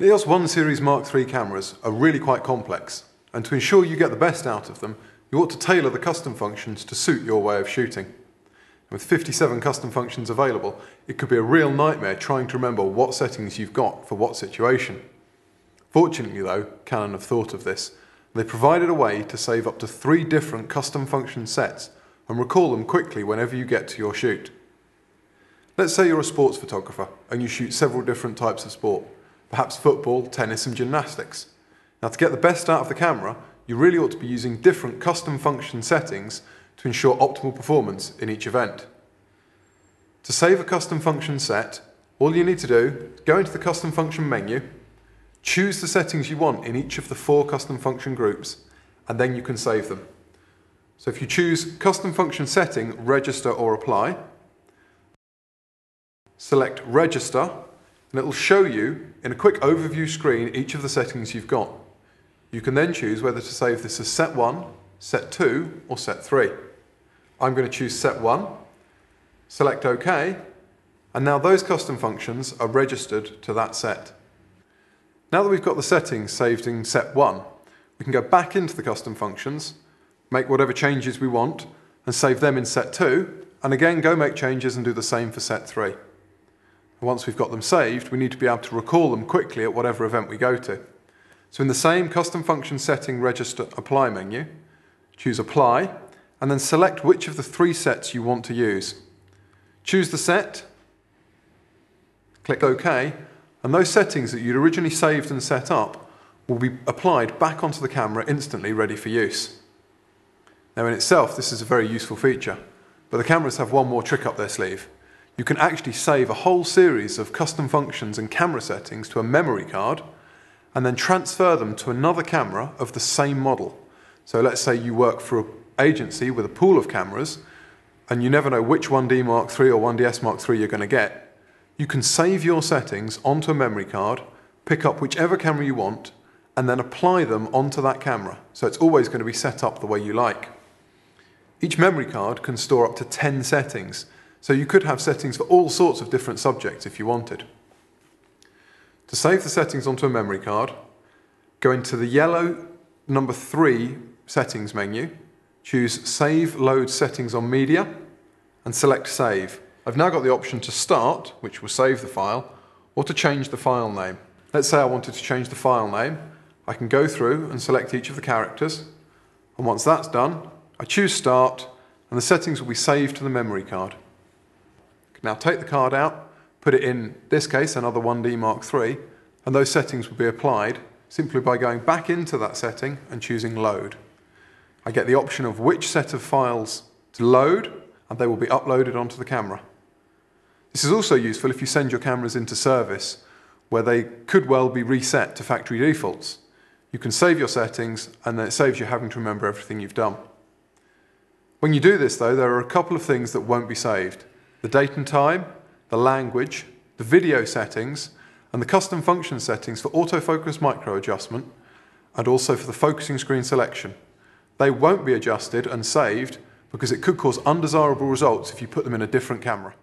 The EOS 1 Series Mark III cameras are really quite complex, and to ensure you get the best out of them, you ought to tailor the custom functions to suit your way of shooting. With 57 custom functions available, it could be a real nightmare trying to remember what settings you've got for what situation. Fortunately though, Canon have thought of this. They provided a way to save up to 3 different custom function sets and recall them quickly whenever you get to your shoot. Let's say you're a sports photographer and you shoot several different types of sport, perhaps football, tennis and gymnastics. Now to get the best out of the camera, you really ought to be using different custom function settings to ensure optimal performance in each event. To save a custom function set, all you need to do is go into the custom function menu, choose the settings you want in each of the 4 custom function groups, and then you can save them. So if you choose custom function setting, register or apply, select register, and it will show you in a quick overview screen each of the settings you've got. You can then choose whether to save this as set 1, set 2 or set 3. I'm going to choose set 1, select OK, and now those custom functions are registered to that set. Now that we've got the settings saved in set 1, we can go back into the custom functions, make whatever changes we want, and save them in set 2, and again go make changes and do the same for set 3. Once we've got them saved, we need to be able to recall them quickly at whatever event we go to. So in the same custom function setting register apply menu, choose apply, and then select which of the 3 sets you want to use. Choose the set, click OK, and those settings that you'd originally saved and set up will be applied back onto the camera instantly ready for use. Now in itself this is a very useful feature, but the cameras have one more trick up their sleeve. You can actually save a whole series of custom functions and camera settings to a memory card and then transfer them to another camera of the same model. So let's say you work for an agency with a pool of cameras and you never know which 1D Mark III or 1DS Mark III you're going to get. You can save your settings onto a memory card, pick up whichever camera you want, and then apply them onto that camera. So it's always going to be set up the way you like. Each memory card can store up to 10 settings, so you could have settings for all sorts of different subjects if you wanted. To save the settings onto a memory card, go into the yellow number 3 settings menu, choose Save Load Settings on Media, and select Save. I've now got the option to start, which will save the file, or to change the file name. Let's say I wanted to change the file name. I can go through and select each of the characters, and once that's done, I choose Start, and the settings will be saved to the memory card. Now take the card out, put it in this case another 1D Mark III, and those settings will be applied simply by going back into that setting and choosing Load. I get the option of which set of files to load, and they will be uploaded onto the camera. This is also useful if you send your cameras into service, where they could well be reset to factory defaults. You can save your settings, and then it saves you having to remember everything you've done. When you do this though, there are a couple of things that won't be saved. The date and time, the language, the video settings, and the custom function settings for autofocus micro adjustment, and also for the focusing screen selection. They won't be adjusted and saved because it could cause undesirable results if you put them in a different camera.